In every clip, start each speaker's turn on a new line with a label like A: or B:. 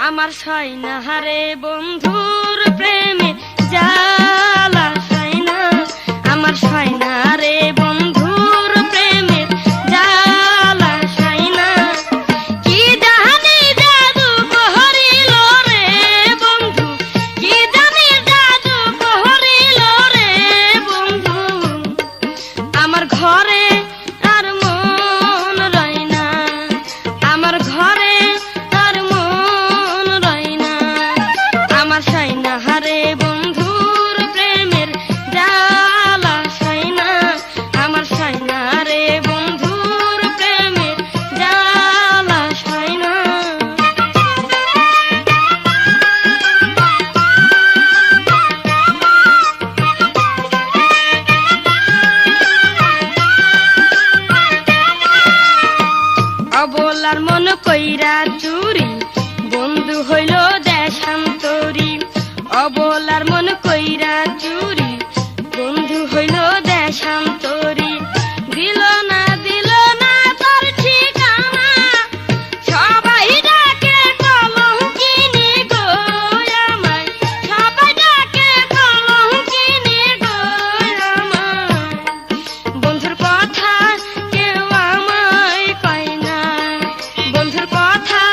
A: আমার সয়না হারে বন্ধুর প্রেমে জ্বালা সয়না, আমার সয়না রে বন্ধুর প্রেমে জ্বালা সয়না। কি জানি জাদু করিল রে বন্ধু, কি জানি জাদু করিল রে বন্ধু, আমার ঘরে আর মন রয় না, আমার ঘরে আর মন রয় না। আমার সয়না হারে বন্ধুর প্রেমের জ্বালা সয়না, আমার সয়না রে বন্ধুর প্রেমের জ্বালা সয়না। অবলার মন কইরা চুরি বন্ধু হইল দেশান্তরী, অবলার মন কইরা চুরি বন্ধু হইল দেশান্তরী। দিল না দিল না তোর ঠিকানা, সবাই ডাকে কলঙ্কিনী গো আমায়, সবাই ডাকে কলঙ্কিনী গো আমায়। বন্ধুর কথা কেউ আমায় কয় না, বন্ধুর কথা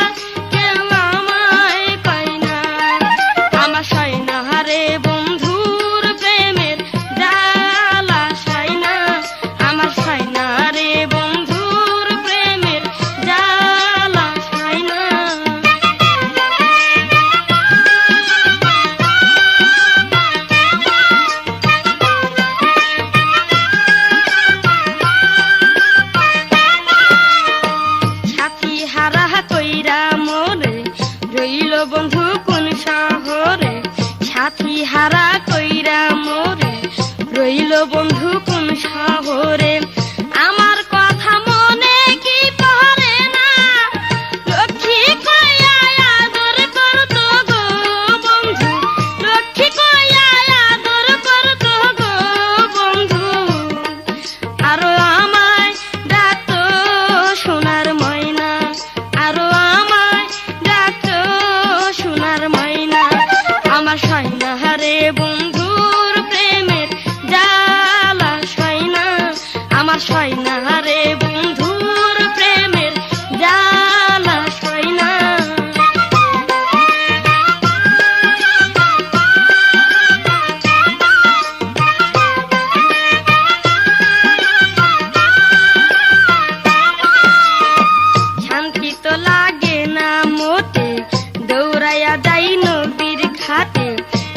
A: কেউ আমায় কয় না। আমার সয়না হারে বন্ধুর প্রেমের জ্বালা সয়না, আমার সয়না রে বন্ধুর প্রেমের জ্বালা সয়না। সাথী হারা কইরা মোরে রইল বন্ধু কোন শহরে, সাথী হারা কইরা মোরে রইল বন্ধু কোন শহরে। আমার কথা মনে কি পড়ে না, লক্ষ্মী কইয়া আদর করতো গো বন্ধু, লক্ষ্মী কইয়া আদর করতো গো বন্ধু। আরো আমায় ডাকতো সোনার ময়না, আরো আমায় ডাকতো সোনার ময়না। আমার সয়না হারে বন্ধুর প্রেমের জ্বালা সয়না, আমার সয়না হারে বন্ধুর প্রেমের জ্বালা সয়না। শান্তি তো লাগে না মোটে দৌড়াইয়া যাই নদীর ঘাটে,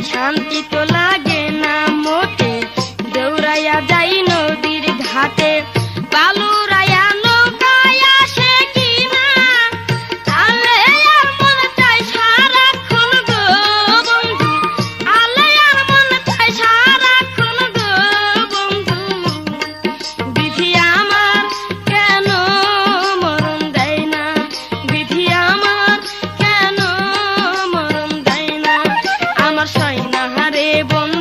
A: শান্তি তো লাগে না মোটে দৌড়াইয়া যাই নদীর ঘাটে। বালুরাইয়া নৌকায় আসে কিনা, আলে আর মন চাই সারাক্ষণ গো বন্ধু, আলে আর মন চাই সারাক্ষণ গো বন্ধু। বিধি আমার কেন মরণ দেয় না, বিধি আমার কেন মরণ দেয় না। আমার সয়না হারে বন্ধু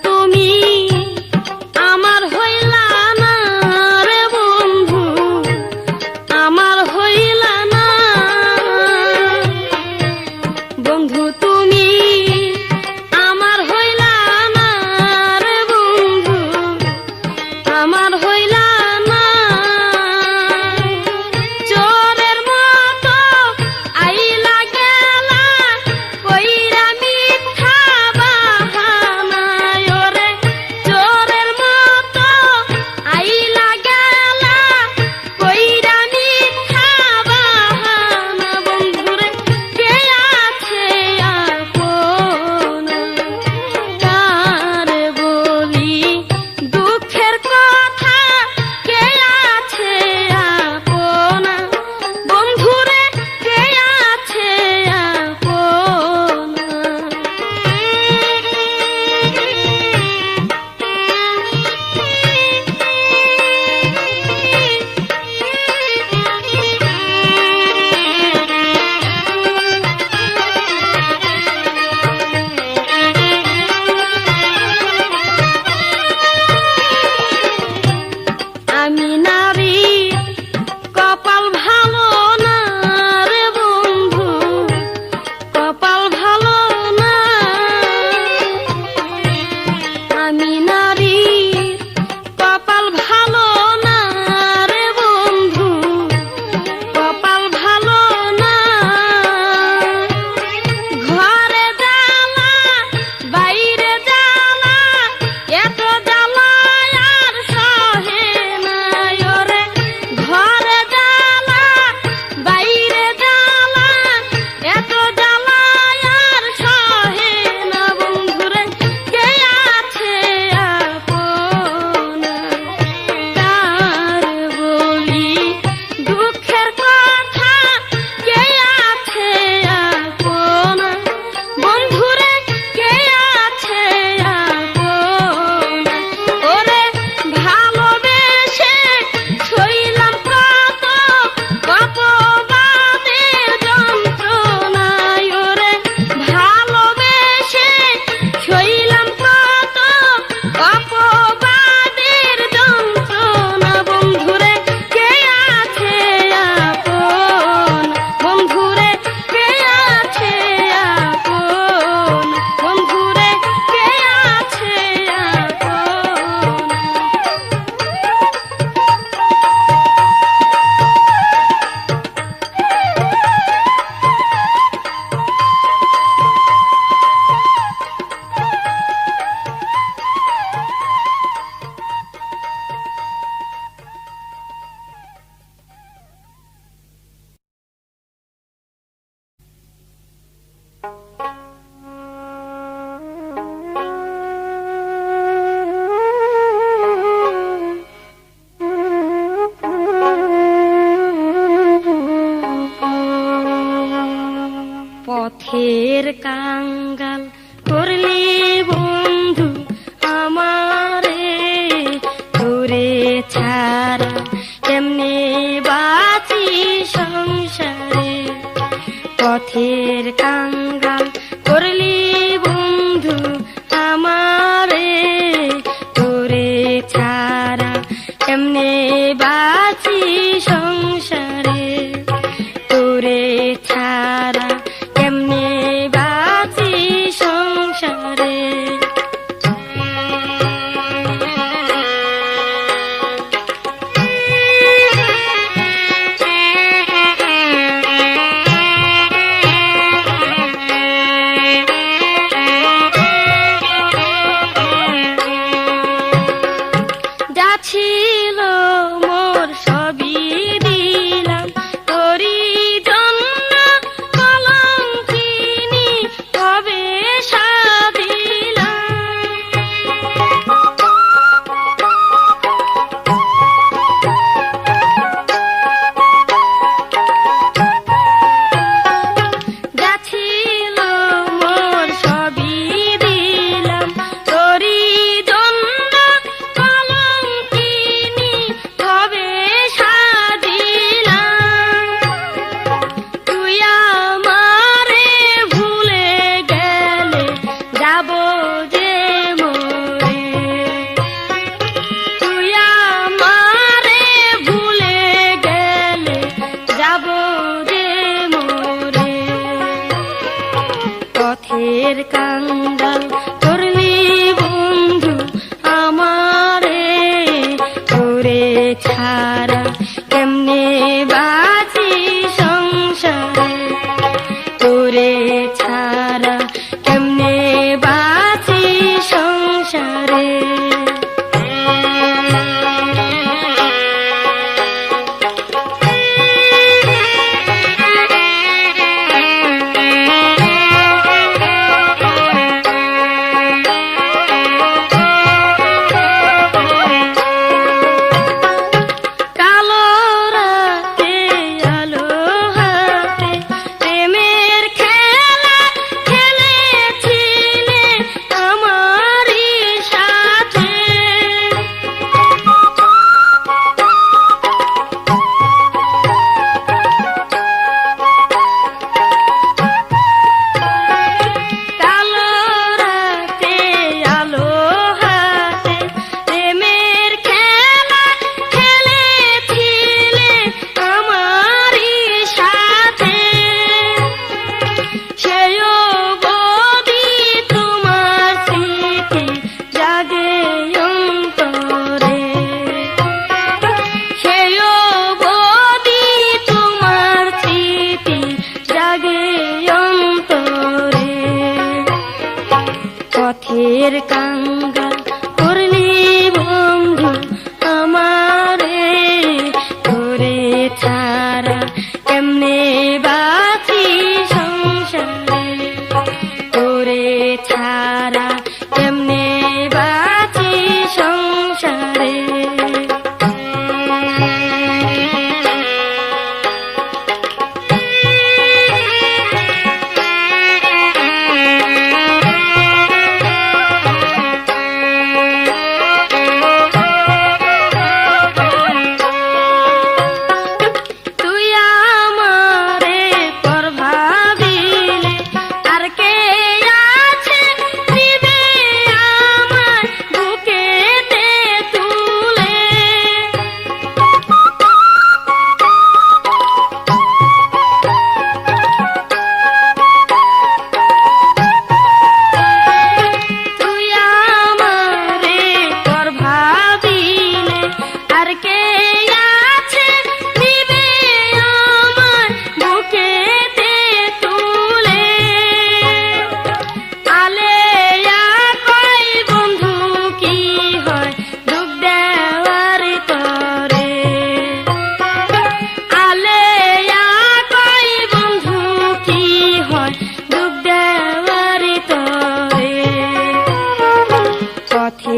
A: তুমি আমার হইলা না রে বন্ধু, আমার হইলা না। বন্ধু তুমি আমার হইলা না রে বন্ধু, আমার হইলা না। চোরের মতো আইলা গেলা কইরা মিথ্যা বাহানা, ওরে চোরের মতো আইলা গেলা কইরা মিথ্যা বাহানা। বন্ধুরে কে আছে আপন, কারে বলি দুঃখের কথা, কে আছে আপন। বন্ধুরে কে আছে আপন। আমি নারী কপাল ভালো না রে বন্ধু, কপাল ভালো না। আমি নারী কপাল ভালো না রে বন্ধু, কপাল ভালো না। ঘরে জ্বালা বাইরে জ্বালা, এত জ্বালা আর সহে না। ওরে ঘরে জ্বালা বাইরে জ্বালা, এত জ্বালা আর সহে না। বন্ধুরে কে আছে আপন, কার বলি দুঃখের কথা, কে আছে আপন। বন্ধুরে কে আছে আপন। ওরে ভালোবেসে ছইলাম কত অপবাদের যন্ত্রণায়, ওরে ভালোবেসে ছইলাম কত অপবাদের যন্ত্রণা। বন্ধুরে কে আছে আপন, বন্ধুরে কে আছে আপন, বন্ধুরে কে আছে আপন। পথের কাঙ্গাল করলি বন্ধু আমারে, তোরে ছাড়া কেমনে বাঁচি সংসারে। পথের কাঙ্গাল করলি বন্ধু আমারে, তোরে ছাড়া কেমনে বাঁচি সংসারে। তোরে ছাড়া কেমনে বাঁচি সংসারে। যা ছিল মোর সবই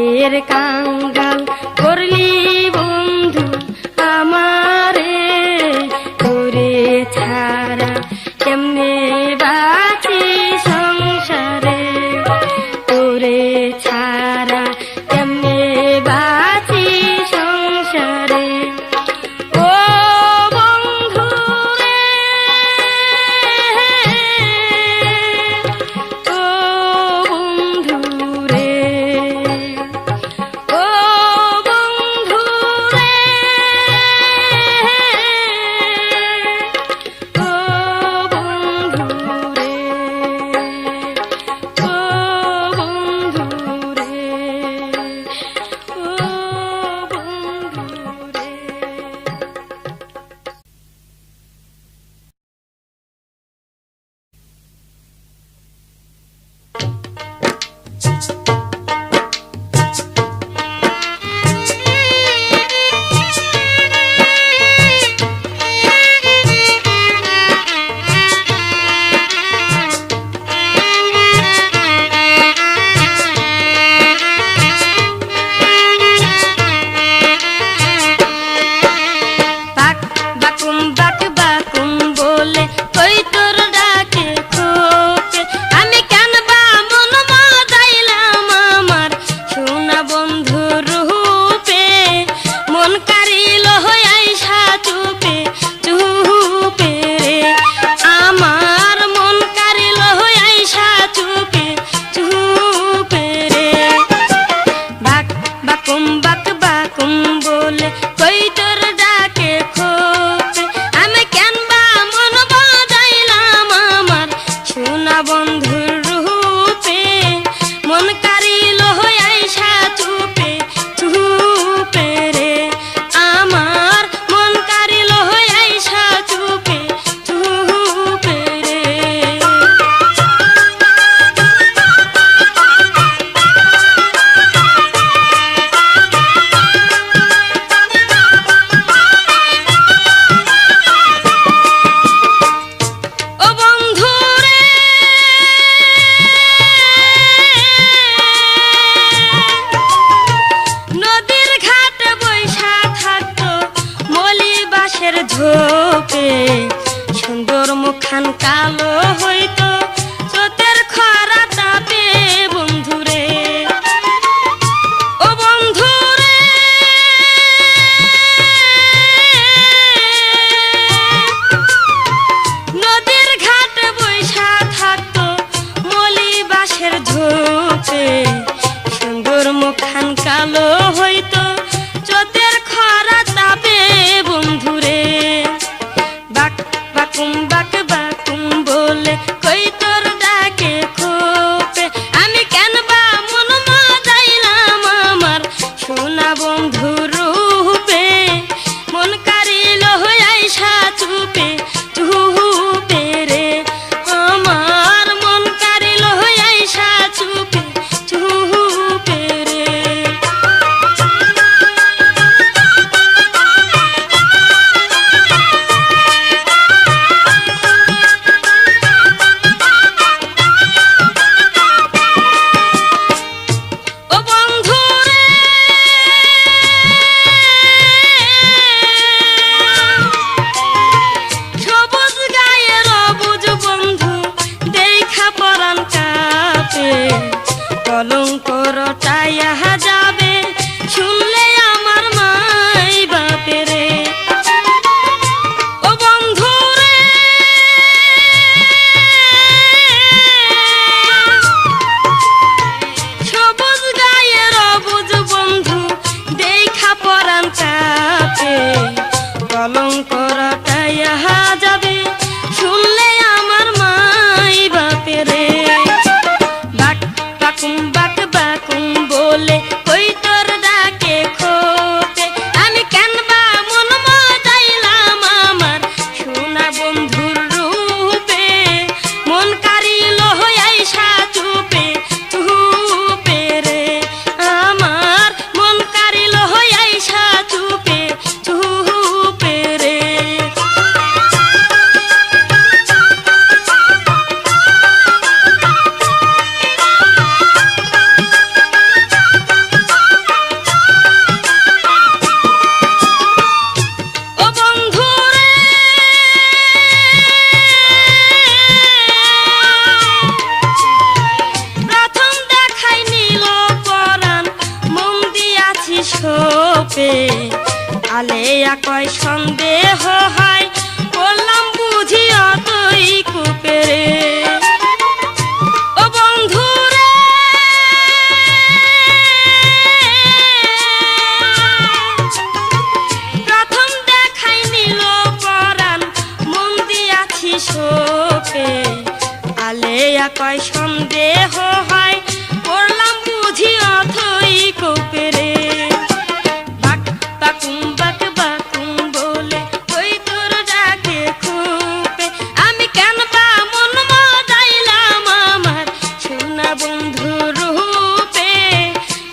A: পথের কাঙ্গাল করলি বন্ধু আমারে, তোরে ছাড়া কেমনে বাঁচি সংসারে, তোরে ছাড়া কেমনে বাঁচি সংসারে। ও বন্ধু রে, ও বন্ধু রে, ও বন্ধু রে, ও বন্ধু রে, ও বন্ধু রে, ও বন্ধু রে। বাক বাকুম বলে কই তোর ডাকে খোকে, আমি কেন বা মন মজাইলাম আমার সোনা বন্ধুর রূপে, মন কারিল আইসা চুপে চুপে রে, আমার মন কারিল আইসা চুপে চুপে রে। বাক বাকুম বলে কই তোর ডাকে খোকে, আমি কেন বা মন বজাইলাম আমার সোনা বন্ধুর রূপে, মন কারিল আইসা চুপে চুপে রে, আমার মন কারিল আইসা চুপে চুপে রে। ও বন্ধু রে, নদীর ঘাটে বৈশা থাকতো মলি বাঁশের ঝোপে, সুন্দর মুখখান কালো হইতো স্রোতের খরা তাপে বন্ধু রে। ও বন্ধু রে, নদীর ঘাটে বৈশা থাকতো মলি বাঁশের ঝোপে, সুন্দর মুখখান কালো হইতো স্রোতের খরা তাপে বন্ধু রে। বাক বাকুম বলে কই তোর ডাকে খোপে, আমি কেন বা মন মজাইলাম আমার সোনা বন্ধুর রূপে, মন কারিল আইসা চুপে চুপে রে, আমার মন কারিল আইসা চুপে চুপে রে। ও বন্ধু রে, সবুজ গায়ের অবুজ বন্ধু দেখা পরাণ কাপে, কলঙ্ক রটাইয়া যাবে শুনলে আমার মাই বাপে রে। ও বন্ধু রে, সবুজ গায়ের অবুজ বন্ধু দেখা পরাণ কাপে, কলঙ্ক রটাইয়া যাবে শুনলে আমার মাই বাপে রে। বাক বাকুম বলে পে আলেয়া কয় সন্দেহ হয় বললাম বুঝি অতই কূপে ও বন্ধু রে প্রথম দেখাই নিল পরাণ মন দিয়াছি সোপে আলেয়া কয় সন্দেহ হয় পড়লাম বুঝি অথই কূপে রে বাক বাকুম বাক বাকুম বলে ওই তোর ডাকে খুপে আমি কেন বা মন মজাইলাম আমার সোনা বন্ধু রূপে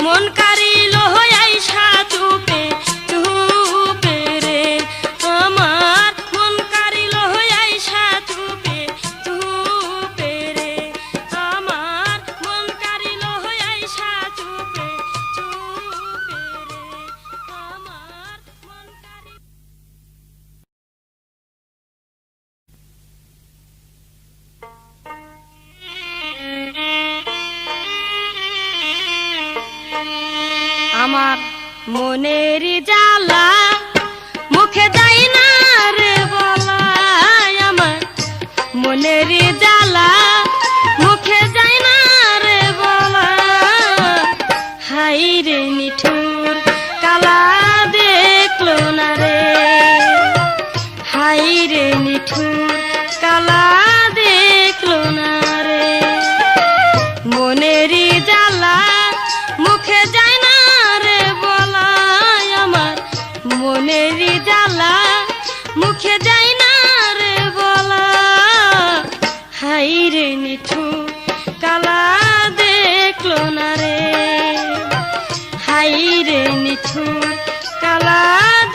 A: মন কারিল আইসা চুপে চুপে রে আমার মন কারিল আইসা চুপে চুপে রে আমার মন কারিল আইসা চুপে চুপে রে আমার মন কারিল আমার মনের জ্বালা মুখে যাই না রে বলা আমার মনের জ্বালা মুখে যাই না রে বলা হাই রে নিঠুর কালা দেখলো না রে হাই রে নিঠুর কালা দেখলো না রে মনের জ্বালা মুখে যায় না রে বলা আমার মনের জ্বালা মুখে যায় না রে বলা হাই রে নিঠুর কালা দেখলো না রে হাই রে নিঠুর কালা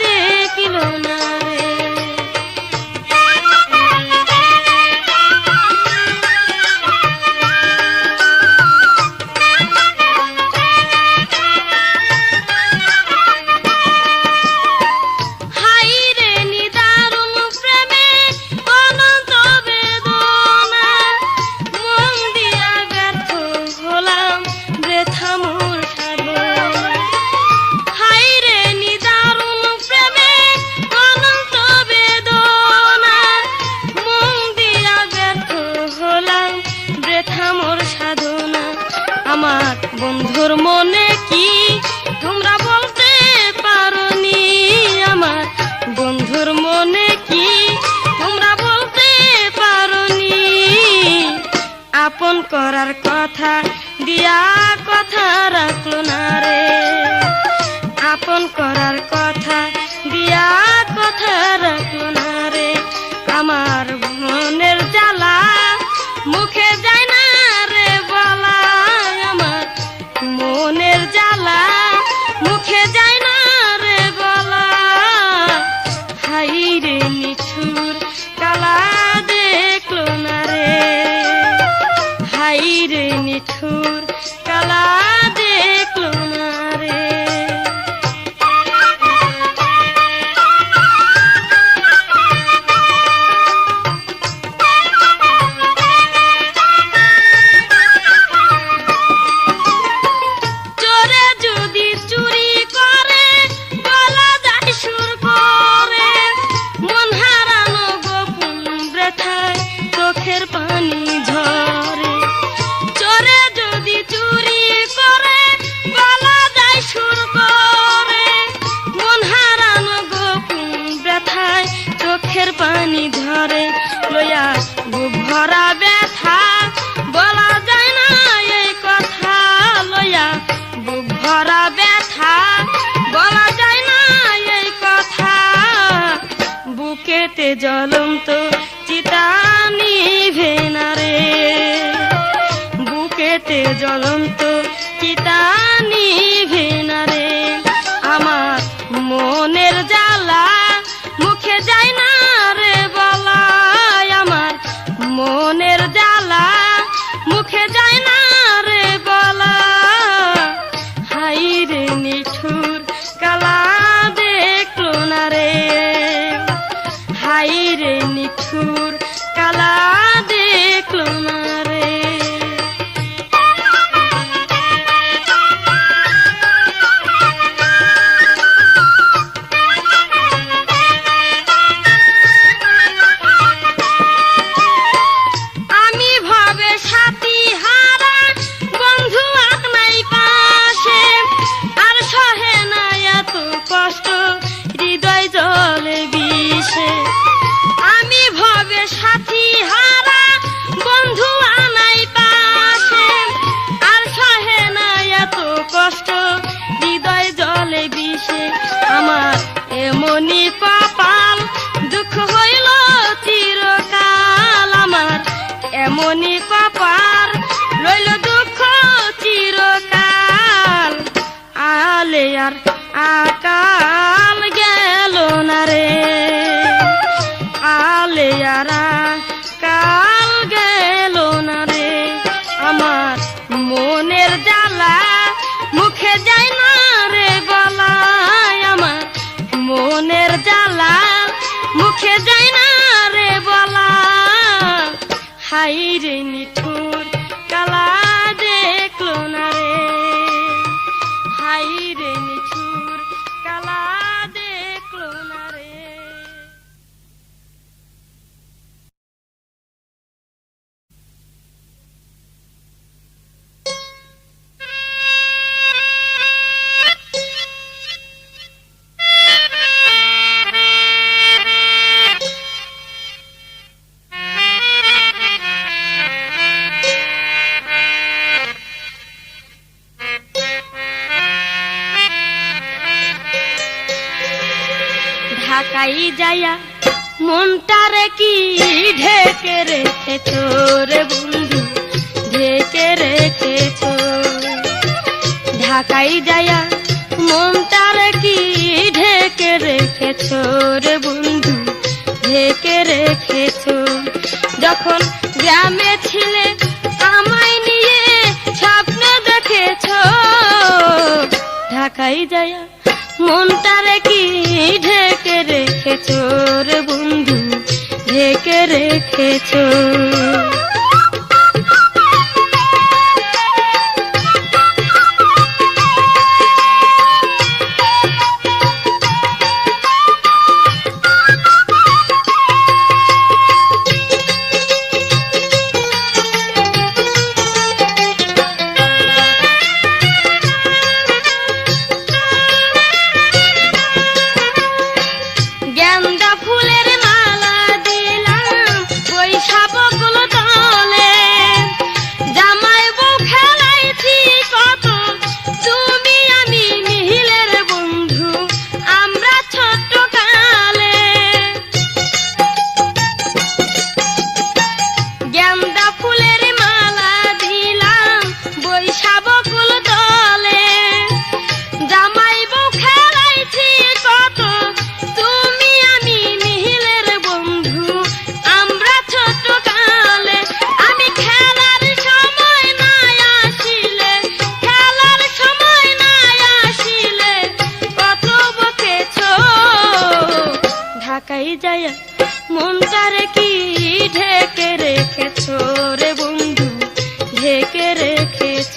A: দেখলো না রে হাই রে নিদারুণ প্রেমে অনন্ত বেদনা মন দিয়া ব্যর্থ হলাম বৃথা মোর সাধনা হাই রে নিদারুণ প্রেমে অনন্ত বেদনা মন দিয়া ব্যর্থ হলাম বৃথা মোর সাধনা আমার বন্ধুর মনে কি তোমরা বলতে পারোনি আমার বন্ধুর মনে কি তোমরা বলতে পারোনি আপন করার কথা দিয়া কথা রাখলো না রে আপন করার কথা দিয়া কথা রাখলো না রে আমার মনের জ্বালা মুখে যায় না রে বলা আমার মনের জ্বালা মুখে যায় না রে বলা হাই রে নিঠুর কালা দেখলো না রে হাই রে নিঠুর কালা দেখলো না রে চোরে যদি চুরি করে গলা যায় সুর করে মন হারানো গোপন ব্যথায় চোখের পানি ঝরে চোরে যদি চুরি করে গলা যায় সুর করে মন হারানো গোপন ব্যথায় চোখের পানি ঝরে লইয়া বুক ভরা ব্যথা বলা যায় না এই কথা লইয়া বুক ভরা ব্যথা বলা যায় না এই কথা বুকেতে জ্বলন্ত চিতা নিভে না রে বুকেতে জ্বলন্ত চিতা নিভে না রে আমার মনের জ্বালা মুখে যায় না রে বলা আমার মনের জ্বালা মুখে যায় না রে বলা হাই রে নিঠুর কালা দেখলো না রে হাই রে নিঠুর কপাল দুঃখ হইল চিরকাল আমার এমনই কপাল রইল দুঃখ চিরকাল আলে আর আকাল গেল না রে আলে আর আকাল গেল না রে আমার মনের জ্বালা মুখে যায় না রে বলা আমার মনের জ্বালা মুখে যায় না রে বলা হাই রে নিঠুর কালা দেখলো না রে হাই রে নিঠুর কালা দেখলো না রে ঢাকাই যায়া মনটারে কি ঢেকে রেখেছ রে বন্ধু ঢেকে রেখেছ ঢাকাই যায়া মনটারে কি ঢেকে রেখেছ রে বন্ধু ঢেকে রেখেছ যখন গ্রামে ছিলে আমায় নিয়ে স্বপ্ন দেখেছ ঢাকাই যায়া মনটারে কি ঢেকে রেখেছ রে বন্ধু ঢেকে রেখেছ মনটারে কি ঢেকে রেখেছ রে বন্ধু ঢেকে রেখেছ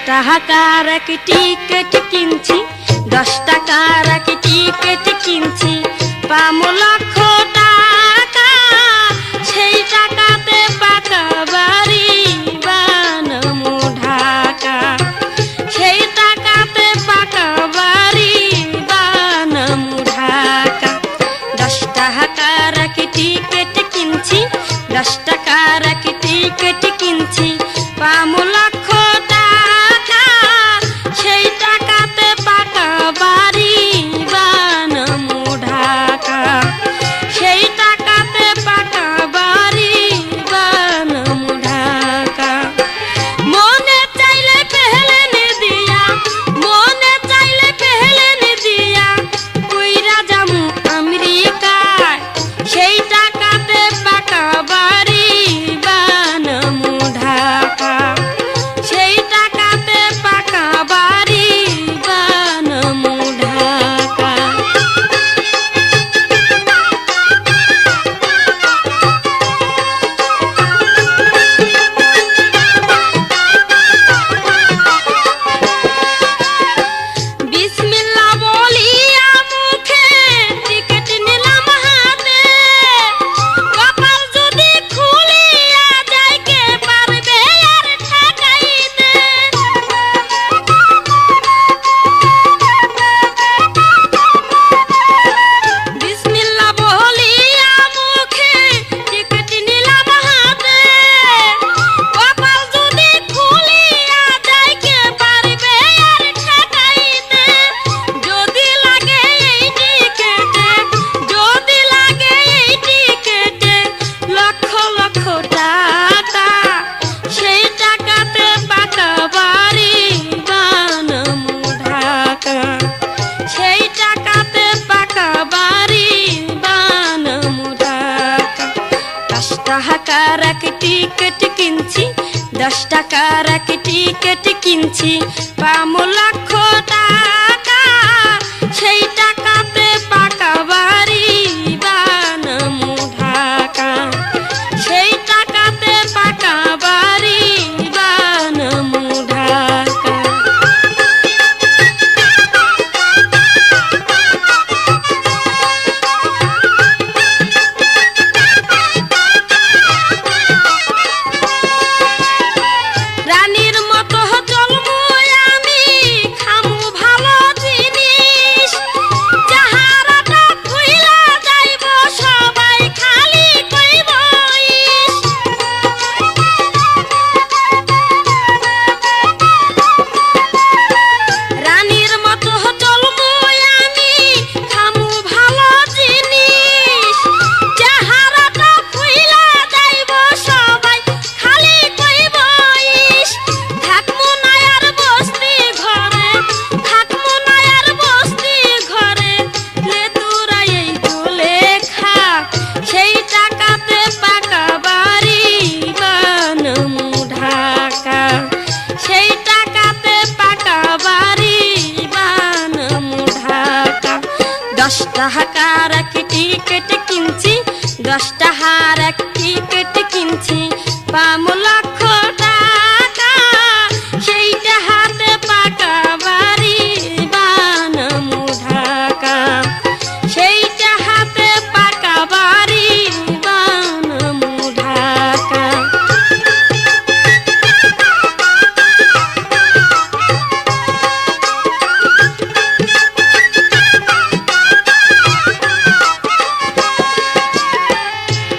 A: টাকার এক টিকেট কিনছি, 10 টাকার এক টিকেট কিনছি, পামো লক্ষ টাকা, সেই টাকাতে পাকা বাড়ি বানামু ঢাকা, সেই টাকাতে পাকা বাড়ি বানামু ঢাকা। 10 টাকার এক টিকেট কিনছি, 10 টাকার এক টিকেট কিনছি, পামো লক্ষ টাকা, সেই টাকাতে পাকা বাড়ি বানামু ঢাকা, সেই টাকাতে পাকা বাড়ি বানামু ঢাকা। মনে চাইলে পেহলেন দিয়া, মনে চাইলে পেহলেন দিয়া, কইরা যামু আমেরিকায়, সেই টাকাতে পাকা বাড়ি বানামু ঢাকা, সেই টাকাতে পাকা বাড়ি বানামু ঢাকা। বিসমিল্লাহ বলিয়া মুখে টিকেট নিলাম হাতে, কপাল যদি খুলিয়া যায় কে পারবে আর ঠেকাইতে। বিসমিল্লাহ বলিয়া মুখে টিকেট নিলাম হাতে, কপাল যদি খুলিয়া যায় কে পারবে আর ঠেকাইতে। যদি লাগে এই টিকেটে, যদি লাগে এই টিকেটে লক্ষ লক্ষ টাকা, সেই টাকাতে পাকা বাড়ি বানামু ঢাকা, সেই টাকাতে পাকা বাড়ি বানামু ঢাকা। 10 টাকার এক টিকেট কিনছি, 10 টাকার এক টিকেট কিনছি, পামো লক্ষ টাকা, সেই টাকাতে পাকা বাড়ি বানামু ঢাকা, সেই টাকাতে পাকা বাড়ি বানামু ঢাকা। রানীর মতো চলবো আমি, খামু ভালো জিনিস, যাহারাটা খুইলা যাইব সবাই খালি কইব ইস। রানীর মতো চলবো আমি, খামু ভালো জিনিস, যাহারাটা খুইলা যাইব সবাই খালি কইব ইস। থাকমু না আর বস্তি ঘরে, থাকমু না আর বস্তি ঘরে, লেতুরা এই চলে খা, সেই টাকাতে পাকা বাড়ি বানামু ঢাকা, সেই টাকাতে পাকা বাড়ি বানামু ঢাকা। 10 টাকার এক টিকেট কিনছি, 10 টাকার এক টিকেট কিনছি, পামো লক্ষ টাকা, সেই টাকাতে পাকা বাড়ি বানামু ঢাকা, সেই টাকাতে পাকা বাড়ি বানামু ঢাকা।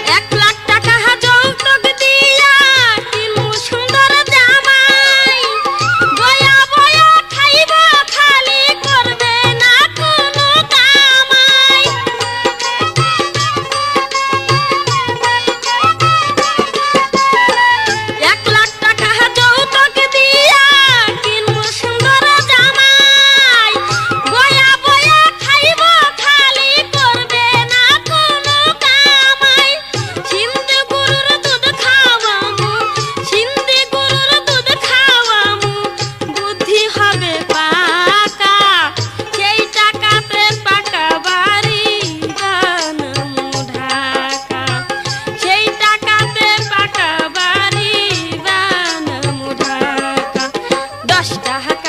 A: $1 লাখ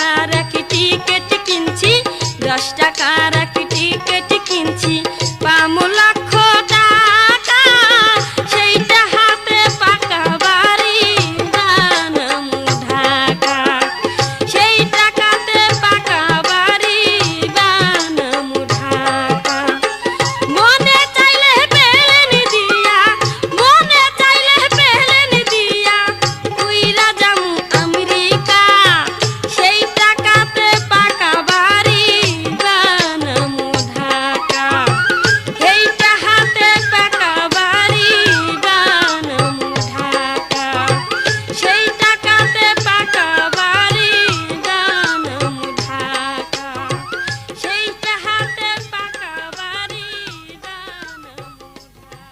A: টাকার একটি টিকেট কিনছি, 10 টাকার একটি টিকেট কিনছি, পামু লক্ষ টাকা, সেইটা হাতে পাকা বাড়ি বানামু ঢাকা, সেই টাকাতে পাকা বাড়ি বানামু ঢাকা। মনে চাইলে পেলেন দিয়া, মনে চাইলে পেলেন দিয়া, উইরা যামু আমেরিকা, সেই টাকাতে পাকা বাড়ি বানামু ঢাকা, সেইটা হাতে পাকা বাড়ি বানামু ঢাকা, সেই টাকাতে পাকা বাড়ি বানামু ঢাকা, সেইটা হাতে পাকা বাড়ি বানামু ঢাকা।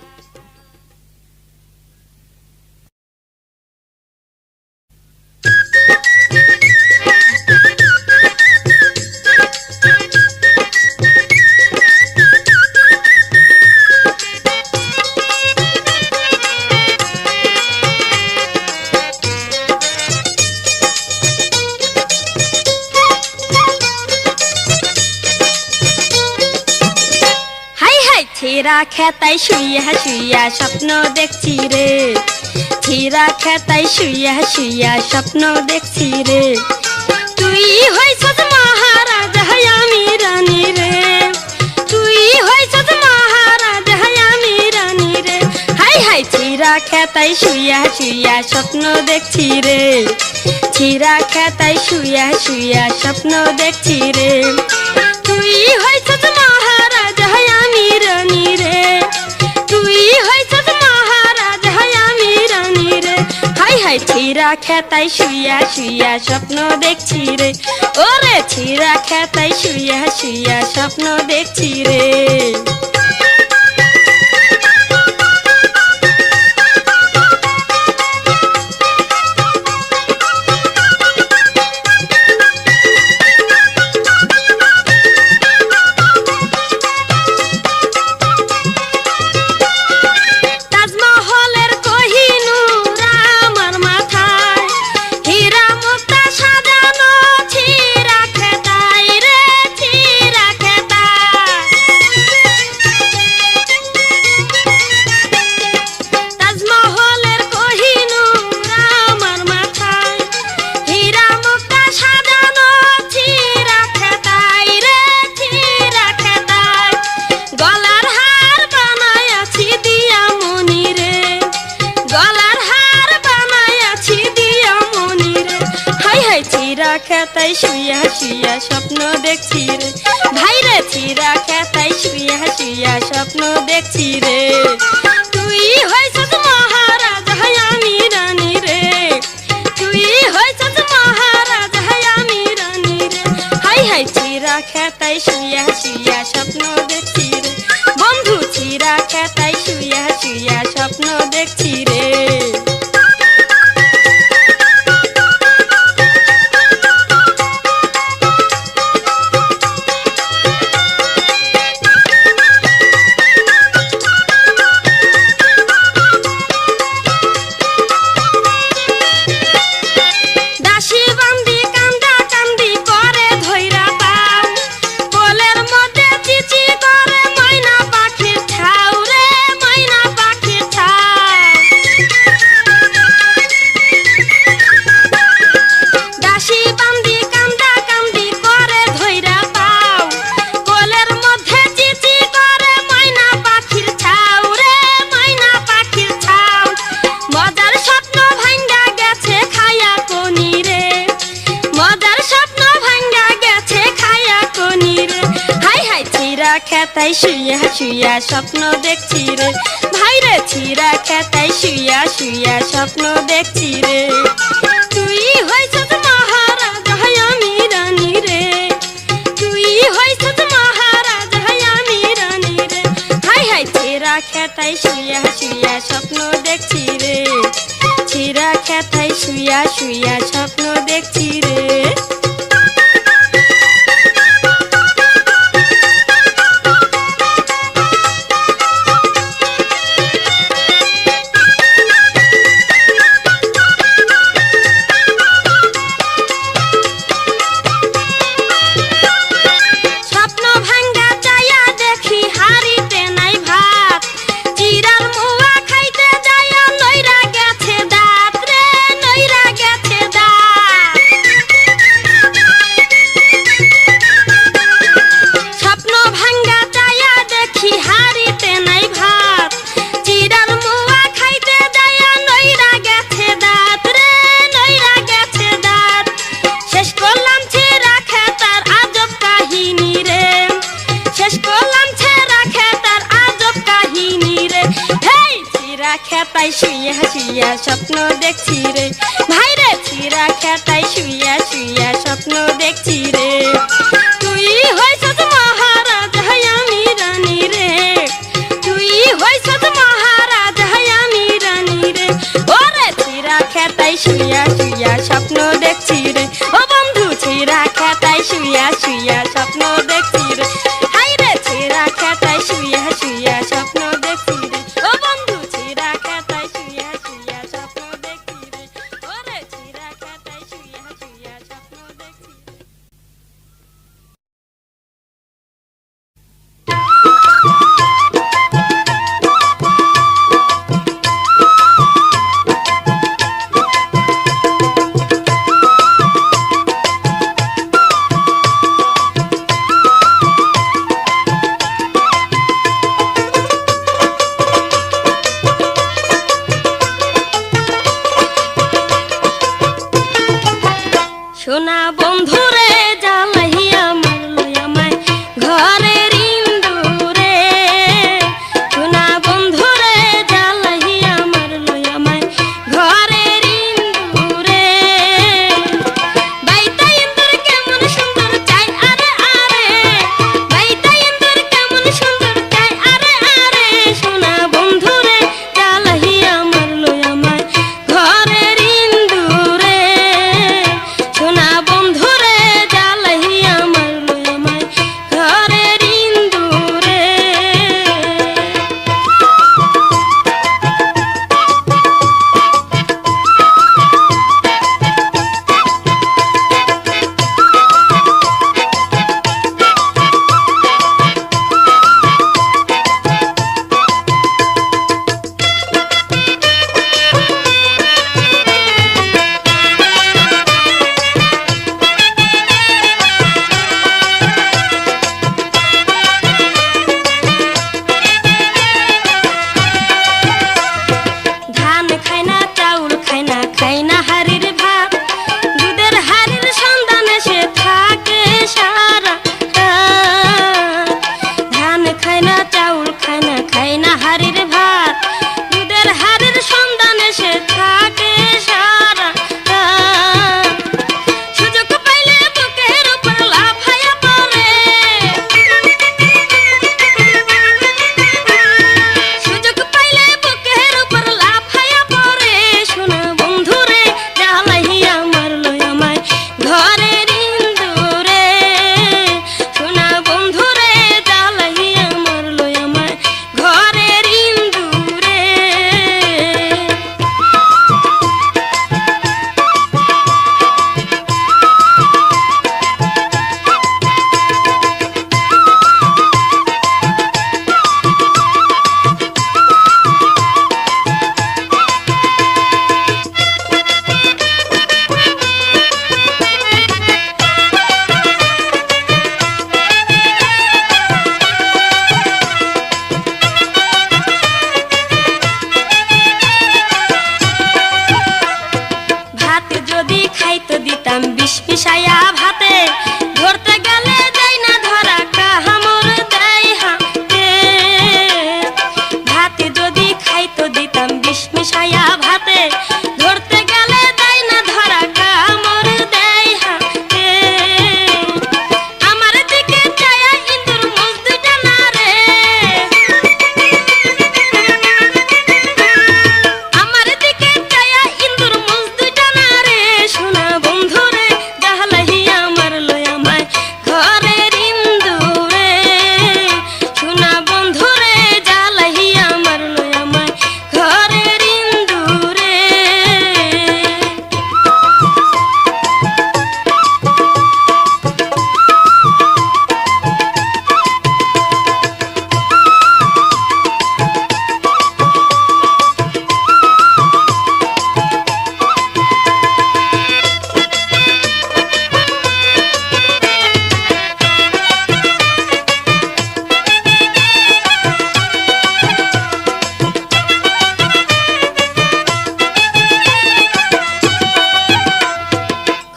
A: হাই হাই ছেঁড়া খেতায় শুইয়া শুইয়া স্বপ্ন দেখছি রে, ছেঁড়া খেতায় শুইয়া শুইয়া স্বপ্ন দেখছি রে, তুই হইছস মহারাজ হাই আমি রানী রে, তুই হইছস মহারাজ হাই আমি রানী রে, হাই হাই ছেঁড়া খেতায় শুইয়া শুইয়া স্বপ্ন দেখছি রে, ছেঁড়া খেতায় শুইয়া শুইয়া স্বপ্ন দেখছি রে, তুই হইছস মহারাজ হাই আমি রানী রে, তুই হইছস মহারাজ হাই আমি রানী রে, হাই হাই ছেঁড়া খেতায় শুইয়া শুইয়া স্বপ্ন দেখছি রে, ওরে ছেঁড়া খেতায় শুইয়া শুইয়া স্বপ্ন দেখছি রে। তাজমহলের কোহিনূর আমার মাথায়, হীরা মুক্তা সাজানো ছিঁড়া খেতায় রে, ছিঁড়া খেতায়। তাজমহলের কোহিনূর আমার মাথায়, হীরা মুক্তা সাজানো ছিঁড়া খেতায় রে, ছিঁড়া খেতায়। গলার হার বানাইয়াছি দিয়া মনি রে, গলার হার বানাইয়াছি দিয়া মনি রে, হাই হাই ছিঁড়া খেতায় শুইয়া শুইয়া স্বপ্ন দেখছি রে, ভাই রে ছিঁড়া খেতায় শুইয়া শুইয়া স্বপ্ন দেখছি রে, তুই হইছস মহারাজ হাই আমি রানী রে, তুই হইছস মহারাজ হাই আমি রানী রে, হাই হাই ছিঁড়া খেতায় শুইয়া শুইয়া স্বপ্ন দেখছি রে, বন্ধু ছিঁড়া খেতায় শুইয়া শুইয়া স্বপ্ন দেখছি রে। দাসী বান্দি কান্দা কান্দি করে ধইরা পাও, কোলের মধ্যে চিচি করে ময়না পাখির ছাউ রে, ময়না পাখির ছাউ। দাসী বান্দি কান্দা কান্দি করে ধইরা পাও, কোলের মধ্যে চিচি করে ময়না পাখির ছাউ রে, ময়না পাখির ছাউ। মজার স্বপ্ন ভাঙ্গা গেছে খায়া কোনি রে, মজার স্বপ্ন ভাঙ্গা গেছে খায়া কোনি রে, হাই হাই ছিঁড়া খেতায় শুইয়া শুইয়া স্বপ্ন দেখছি রে, ভাই রে ছিঁড়া খেতায় শুইয়া শুইয়া স্বপ্ন দেখছি রে, তুই হইছস মহারাজ হাই আমি রানী রে, তুই হইছস মহারাজ হাই আমি রানী রে, হাই হাই ছিঁড়া খেতায় শুইয়া শুইয়া স্বপ্ন দেখছি রে, ছিঁড়া খেতায় শুইয়া শুইয়া স্বপ্ন দেখছি রে। খেতায় শুইয়া শুইয়া স্বপ্ন দেখছি রে, ভাই রে ছিঁড়া খেতায় শুইয়া শুইয়া স্বপ্ন দেখছি রে। তুই হইছস মহারাজ হাই আমি রানী রে, তুই হইছস মহারাজ হাই আমি রানী রে। ওরে ছিঁড়া খেতায় শুইয়া শুইয়া স্বপ্ন দেখছি রে, ও বন্ধু ছিঁড়া খেতায় শুইয়া শুইয়া স্বপ্ন দেখছি রে, হাই রে ছিঁড়া খেতায় শুইয়া শুইয়া স্বপ্ন দেখছি রে, ও বন্ধু ছিঁড়া খেতায় শুইয়া শুইয়া স্বপ্ন দেখছি রে, ওরে ছিঁড়া খেতায় শুইয়া শুইয়া স্বপ্ন দেখছি রে। সোনা বন্ধুরে জ্বালাইয়া মারলো আমায় ঘরের ইন্দুরে, সোনা বন্ধুরে জ্বালাইয়া মারলো আমায় ঘরের ইন্দুরে। বাইতা ইন্দুর কেমন সুন্দর চাই আরে আরে, বাইতা ইন্দুর কেমন সুন্দর চাই আরে আরে, সোনা বন্ধুরে জ্বালাইয়া মারলো আমায় ঘরের ইন্দুরে, সোনা বন্ধুরে জ্বালাইয়া মারলো আমায় ঘরের ইন্দুরে। ধান খায় না চাউল খায় না খায় না হাড়ির ভাত, দুধের হাড়ির সন্ধানে সে থাকে সারা রাত। ধান খায় না চাউল খায় না খায় না হাড়ির ভাত, দুধের হাড়ির সন্ধানে সে থাকে সারা রাত। সুযোগ পাইলে বুকের উপর লাফাইয়া পড়ে, সুযোগ পাইলে বুকের উপর লাফাইয়া পড়ে, সোনা বন্ধুরে জ্বালাইয়া মারলো আমায় ঘরের ইন্দুরে, সোনা বন্ধুরে জ্বালাইয়া মারলো আমায় ঘরের ইন্দুরে। ভাত যদি খাইতে দিতাম বিষ মিশাইয়া ভাতে, ধরতে গেলে যাই না ধরা কাহামর দেয় হাতে। ভাত যদি খাইতে দিতাম বিষ মিশাইয়া ভাতে, ধরতে গেলে যাই না ধরা কাহামর দেয় হাতে। আমার দিকে চায়া ইন্দুর মুখ দুইটা না রে, আমার দিকে চায়া ইন্দুর মুখ দুইটা না রে, সোনা বন্ধুরে জ্বালাইয়া মারলো আমায় ঘরের ইন্দুরে, সোনা বন্ধুরে জ্বালাইয়া মারলো আমায় ঘরের ইন্দুরে।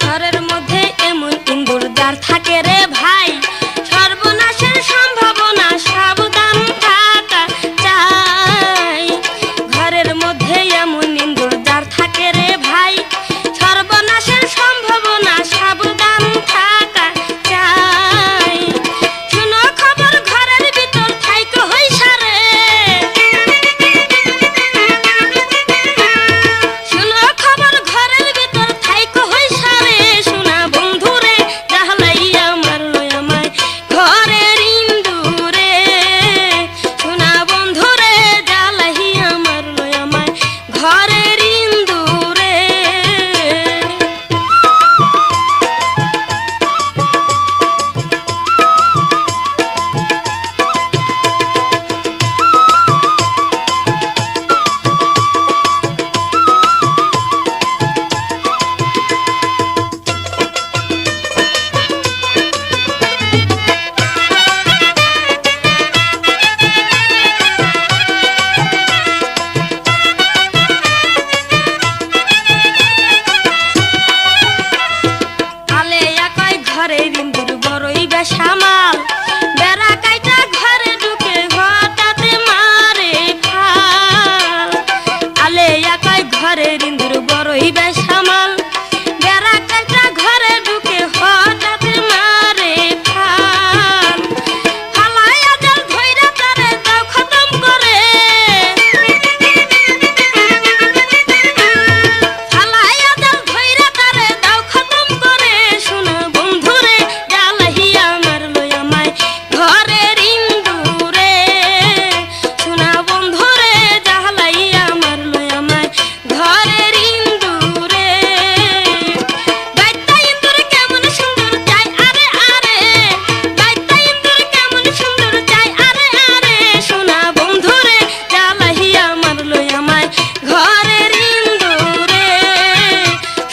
A: ঘরের মধ্যে এমন ইন্দুর যার থাকে রে ভাই, সর্বনাশের সম্ভাবনা সাবধান থাকা চাই। ঘরের মধ্যে ঘরে রিন্দুর বড়ই বেশামাল বেড়া কাইটা ঘরে ঢুকে হঠাৎ মারে ফাল আলে একাই ঘরে রিন্দুর বড়ই বেশামাল বেড়া কাইটা ঘরে ঢুকে হঠাৎ মারে ফাল ফালাইয়া জাল ধইরা তারে দাও খতম করে ফালাইয়া জাল ধইরা তারে দাও খতম করে শোনা বন্ধুরে জ্বালাইয়া মারলো আমায় ঘরে রিন্দুরে শোনা বন্ধুরে জ্বালাইয়া মারলো আমায় ঘরে রিন্দুরে গাইতা ইন্দুর কেমন সুন্দর চাই আরে আরে গাইতা ইন্দুর কেমন সুন্দর চাই আরে আরে শোনা বন্ধুরে জ্বালাইয়া মারলো আমায় ঘরে রিন্দুরে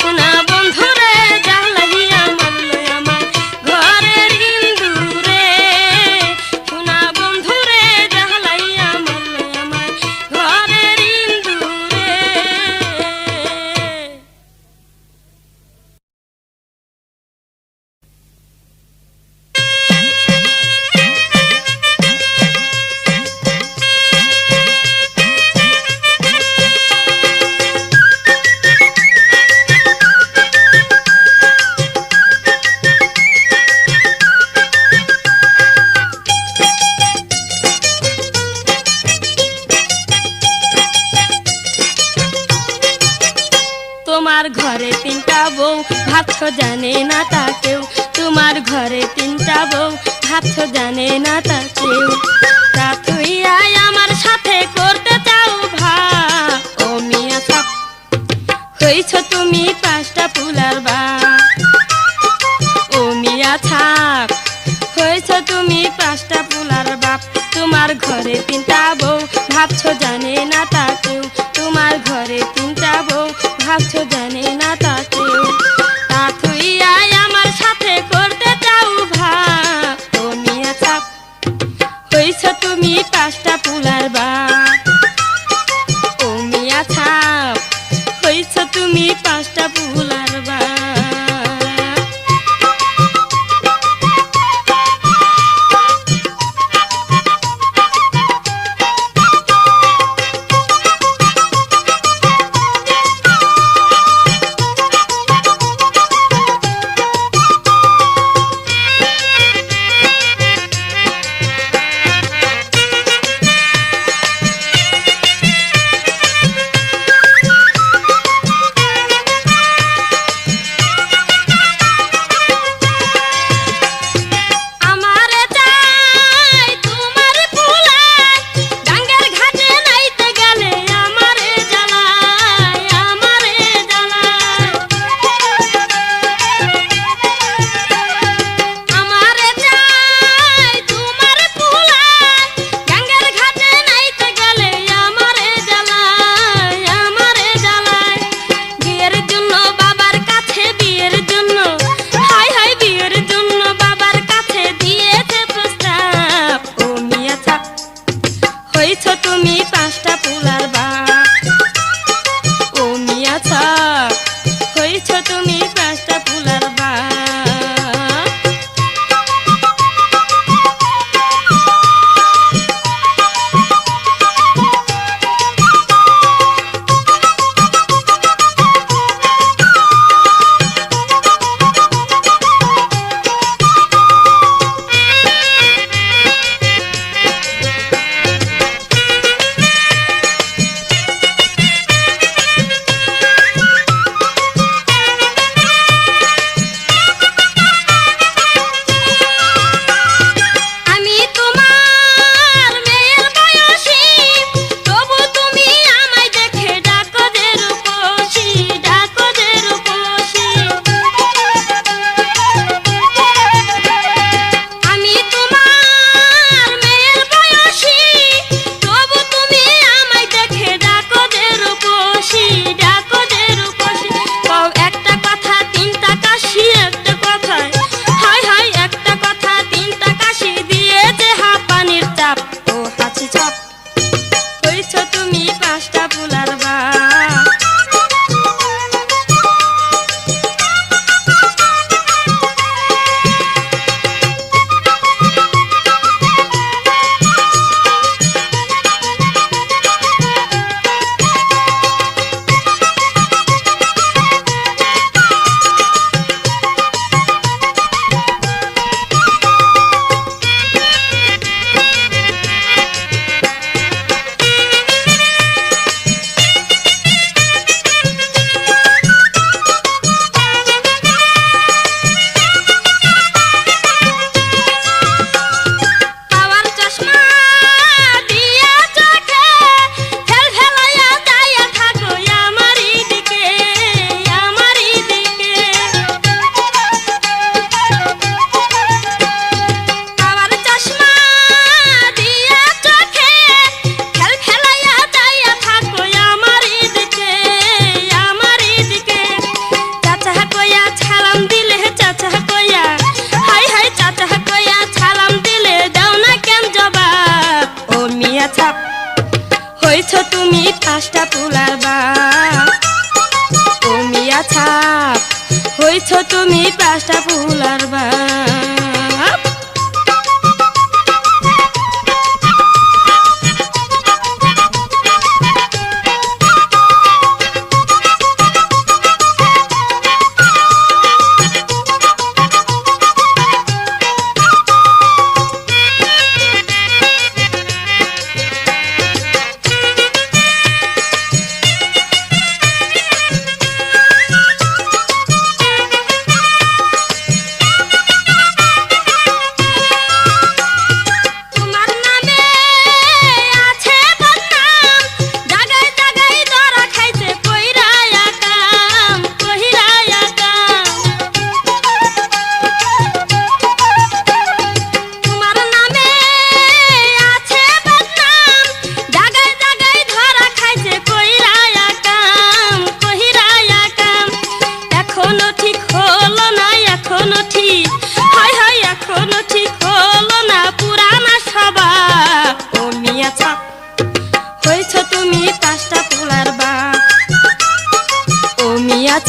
A: শোনা বন্ধুরে জ্বালাইয়া মারলো আমায় ঘরে রিন্দুরে শোনা বন্ধুরে জ্বালাইয়া মারলো আমায় ঘরে রিন্দুরে। তোমার ঘরে তিনটা বউ ভাবছো জানে না তা কেউ তোমার ঘরে তিনটা বউ ভাবছো জানে না তা কেউ তা তুই আয় আমার সাথে করতে চাও ভাব ও মিয়া সাপ হইছ তুমি পাঁচটা পুলার বা ও মিয়া ছাপ হইছ তুমি পাঁচটা পুলার বাপ তোমার ঘরে তিনটা বউ ভাবছো জানে না তা কেউ তোমার ঘরে তিনটা বউ ভাবছো জানে না তা কেউ তা তুই আয় আমার সাথে করতে চাও ভাব ও মিয়া ছাপ হইছ তুমি পাঁচটা পুলার বাপ ও মিয়া ছাপ হইছ তুমি পাঁচটা পুলার বাপ। তুমি পাঁচটা পোলার বাপ।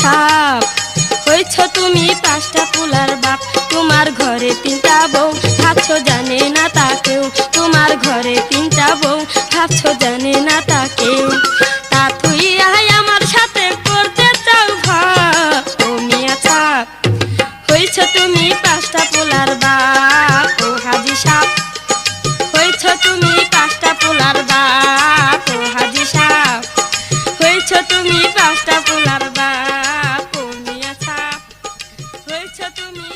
A: ছাপ হয়েছ তুমি পাঁচটা পোলার বাপ। তোমার ঘরে তিনটা বউ ভাবছ জানে না তা কেউ। তোমার ঘরে তিনটা বউ ভাবছ জানে না তা কেউ। তা তুই আমার সাথে করতে চাও ভাব। ও মিয়া ছাপ হয়েছ তুমি পাঁচটা পোলার বাপ। ও হাজি সাপ হয়েছ তুমি পাঁচটা পোলার বাপ। ও হাজি সাপ হয়েছ তুমি পাঁচটা পোলার বাপ। হয়েছ তুমি।